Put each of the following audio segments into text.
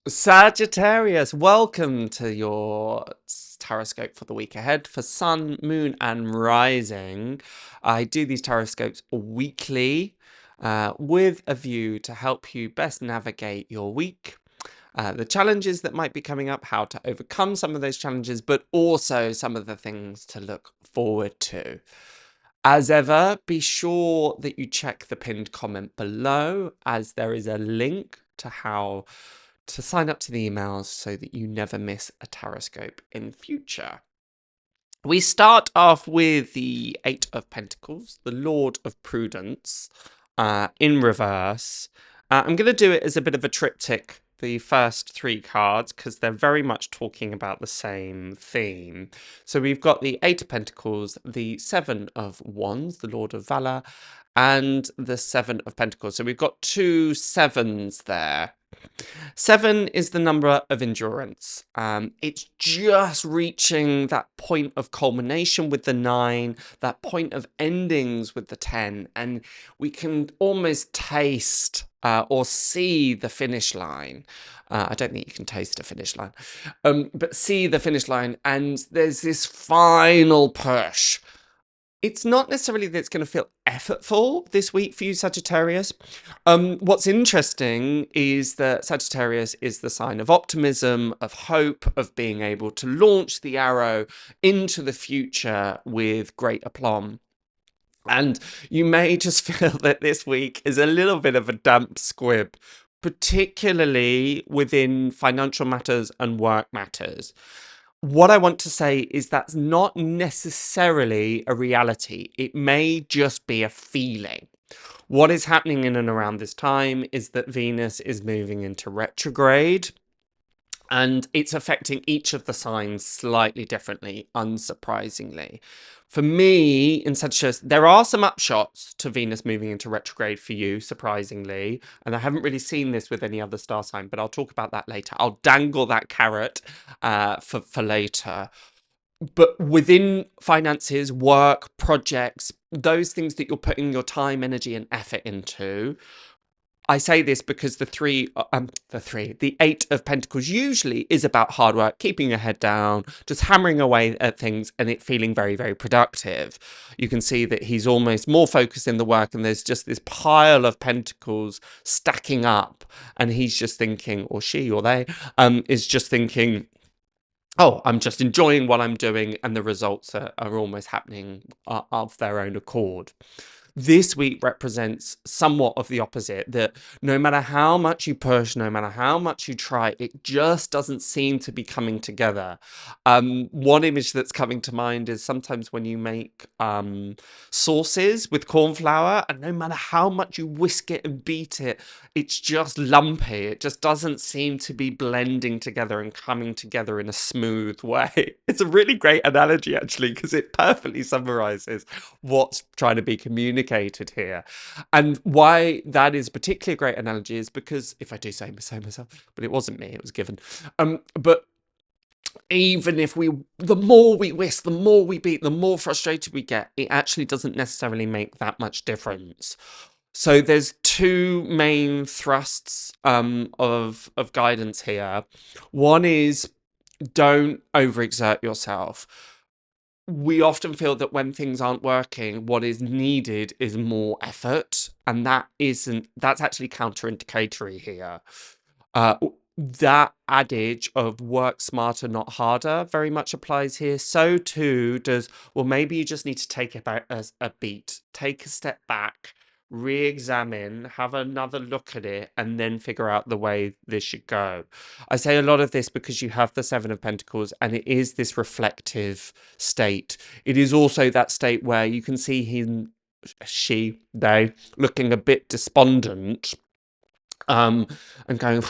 Sagittarius, welcome to your Tarotscope for the week ahead for Sun, Moon, and Rising. I do these Tarotscopes weekly with a view to help you best navigate your week, the challenges that might be coming up, how to overcome some of those challenges, but also some of the things to look forward to. As ever, be sure that you check the pinned comment below, as there is a link to how to sign up to the emails so that you never miss a Tarotscope in future. We start off with the Eight of Pentacles, the Lord of Prudence, in reverse. I'm going to do it as a bit of a triptych, the first three cards, because they're very much talking about the same theme. So we've got the Eight of Pentacles, the Seven of Wands, the Lord of Valor, and the Seven of Pentacles. So we've got two sevens there. Seven is the number of endurance. It's just reaching that point of culmination with the 9, that point of endings with the 10, and we can almost taste or see the finish line. I don't think you can taste a finish line, but see the finish line, and there's this final push. It's not necessarily that it's going to feel effortful this week for you, Sagittarius. What's interesting is that Sagittarius is the sign of optimism, of hope, of being able to launch the arrow into the future with great aplomb. And you may just feel that this week is a little bit of a damp squib, particularly within financial matters and work matters. What I want to say is that's not necessarily a reality. It may just be a feeling. What is happening in and around this time is that Venus is moving into retrograde, and it's affecting each of the signs slightly differently, unsurprisingly. For me, in Sagittarius, there are some upshots to Venus moving into retrograde for you, surprisingly. And I haven't really seen this with any other star sign, but I'll talk about that later. I'll dangle that carrot for later. But within finances, work, projects, those things that you're putting your time, energy, and effort into, I say this because the Eight of Pentacles usually is about hard work, keeping your head down, just hammering away at things and it feeling very, very productive. You can see that he's almost more focused in the work and there's just this pile of pentacles stacking up and he's just thinking, or she or they, is just thinking, oh, I'm just enjoying what I'm doing and the results are almost happening of their own accord. This week represents somewhat of the opposite, that no matter how much you push, no matter how much you try, it just doesn't seem to be coming together. One image that's coming to mind is sometimes when you make sauces with corn flour, and no matter how much you whisk it and beat it, it's just lumpy. It just doesn't seem to be blending together and coming together in a smooth way. It's a really great analogy, actually, because it perfectly summarizes what's trying to be communicated here. And why that is particularly a great analogy is because, if I do say so myself, but it wasn't me, it was given. But even if the more we whisk, the more we beat, the more frustrated we get, it actually doesn't necessarily make that much difference. So there's two main thrusts of guidance here. One is don't overexert yourself. We often feel that when things aren't working, what is needed is more effort, and that's actually counter-indicatory here. That adage of work smarter, not harder, very much applies here. So too does, well, maybe you just need to take a beat, take a step back, re-examine, have another look at it, and then figure out the way this should go. I say a lot of this because you have the Seven of Pentacles, and it is this reflective state. It is also that state where you can see him, she, they, looking a bit despondent, and going,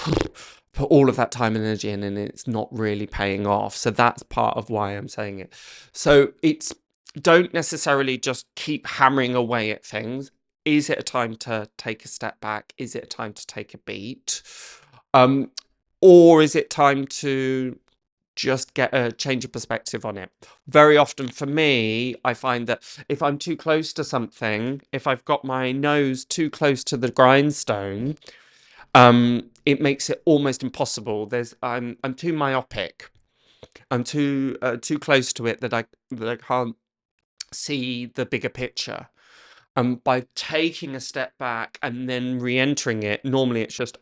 put all of that time and energy in, and it's not really paying off. So that's part of why I'm saying it. So it's, don't necessarily just keep hammering away at things. Is it a time to take a step back? Is it a time to take a beat? Or is it time to just get a change of perspective on it? Very often for me, I find that if I'm too close to something, if I've got my nose too close to the grindstone, it makes it almost impossible. I'm too myopic. I'm too close to it that I can't see the bigger picture. By taking a step back and then re-entering it, normally it's just,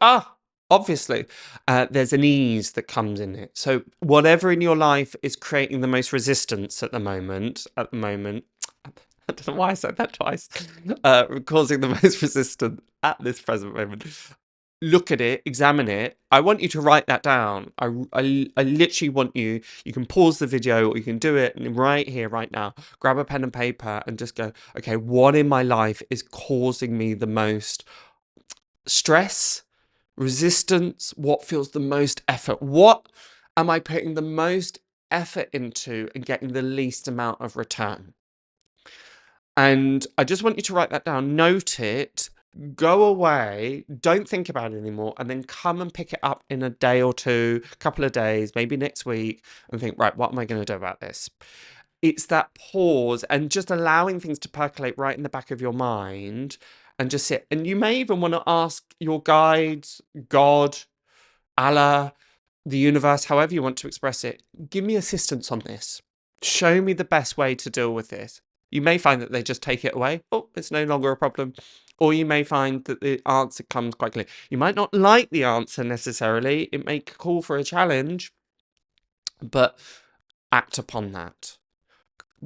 obviously, there's an ease that comes in it. So whatever in your life is creating the most resistance at the moment, I don't know why I said that twice, causing the most resistance at this present moment. Look at it, examine it. I want you to write that down. I literally want you can pause the video or you can do it right here, right now. Grab a pen and paper and just go, okay, what in my life is causing me the most stress, resistance? What feels the most effort? What am I putting the most effort into and getting the least amount of return? And I just want you to write that down, note it, go away, don't think about it anymore, and then come and pick it up in a day or two, a couple of days, maybe next week, and think, right, what am I going to do about this? It's that pause and just allowing things to percolate right in the back of your mind and just sit. And you may even want to ask your guides, God, Allah, the universe, however you want to express it, give me assistance on this. Show me the best way to deal with this. You may find that they just take it away. Oh, it's no longer a problem. Or you may find that the answer comes quite clear. You might not like the answer necessarily. It may call for a challenge, but act upon that.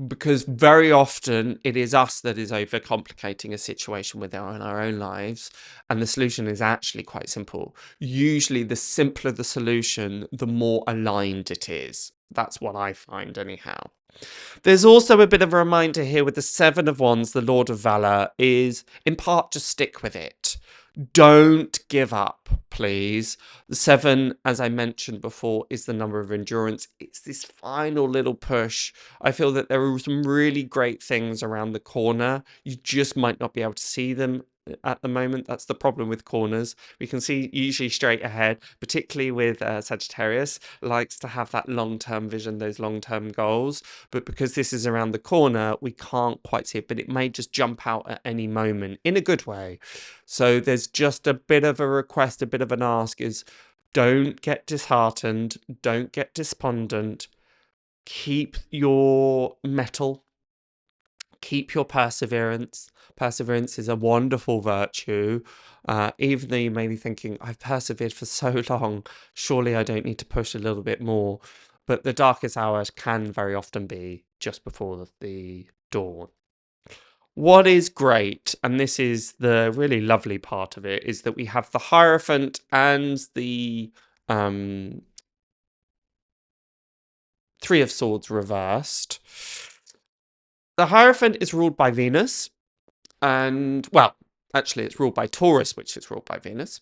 Because very often it is us that is overcomplicating a situation in our own lives, and the solution is actually quite simple. Usually the simpler the solution, the more aligned it is. That's what I find anyhow. There's also a bit of a reminder here with the Seven of Wands, the Lord of Valor, is in part just stick with it. Don't give up, please. The 7, as I mentioned before, is the number of endurance. It's this final little push. I feel that there are some really great things around the corner. You just might not be able to see them at the moment. That's the problem with corners. We can see usually straight ahead, particularly with Sagittarius, likes to have that long-term vision, those long-term goals. But because this is around the corner, we can't quite see it, but it may just jump out at any moment in a good way. So there's just a bit of a request, a bit of an ask is don't get disheartened, don't get despondent, keep your mettle, keep your perseverance. Perseverance is a wonderful virtue. Even though you may be thinking, I've persevered for so long, surely I don't need to push a little bit more. But the darkest hour can very often be just before the dawn. What is great, and this is the really lovely part of it, is that we have the Hierophant and the Three of Swords reversed. The Hierophant is ruled by Venus, and, well, actually it's ruled by Taurus, which is ruled by Venus.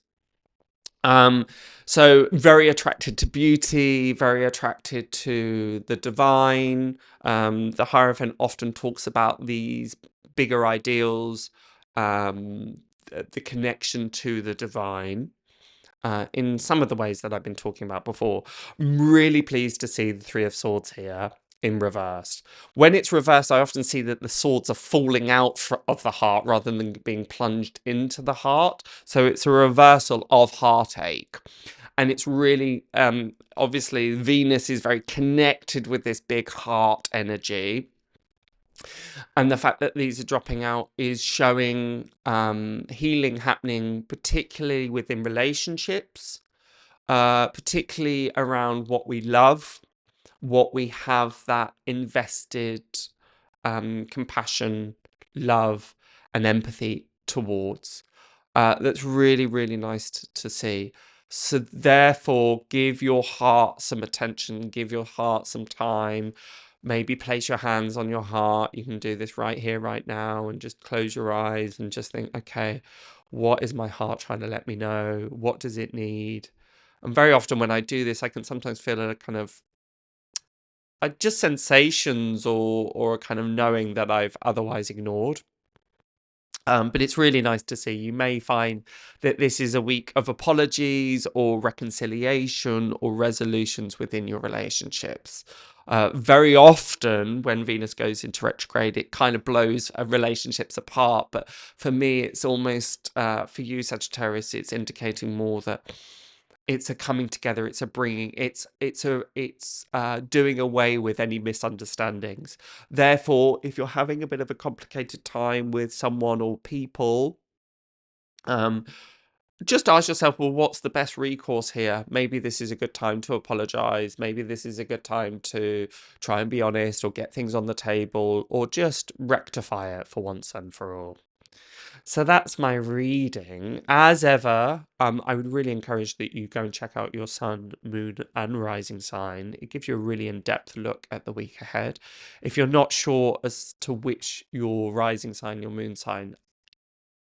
So very attracted to beauty, very attracted to the divine. The Hierophant often talks about these bigger ideals, the connection to the divine. In some of the ways that I've been talking about before. I'm really pleased to see the Three of Swords here in reverse. When it's reversed, I often see that the swords are falling out of the heart rather than being plunged into the heart. So it's a reversal of heartache. And it's really, obviously, Venus is very connected with this big heart energy. And the fact that these are dropping out is showing healing happening, particularly within relationships, particularly around what we love, what we have that invested compassion, love, and empathy towards. That's really, really nice to see. So therefore, give your heart some attention, give your heart some time. Maybe place your hands on your heart. You can do this right here, right now, and just close your eyes and just think, okay, what is my heart trying to let me know? What does it need? And very often when I do this, I can sometimes feel a kind of just sensations or a kind of knowing that I've otherwise ignored. But it's really nice to see. You may find that this is a week of apologies or reconciliation or resolutions within your relationships. Very often when Venus goes into retrograde, it kind of blows relationships apart. But for me, it's almost, for you, Sagittarius, it's indicating more that it's a coming together, it's a bringing, it's doing away with any misunderstandings. Therefore, if you're having a bit of a complicated time with someone or people, um, just ask yourself, well, what's the best recourse here? Maybe this is a good time to apologize. Maybe this is a good time to try and be honest or get things on the table or just rectify it for once and for all. So that's my reading. As ever, I would really encourage that you go and check out your sun, moon, and rising sign. It gives you a really in-depth look at the week ahead. If you're not sure as to which your rising sign, your moon sign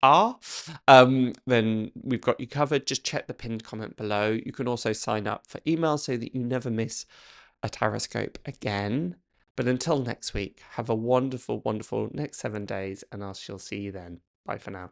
are, then we've got you covered. Just check the pinned comment below. You can also sign up for email so that you never miss a Tarotscope again. But until next week, have a wonderful, wonderful next 7 days, and I shall see you then. Bye for now.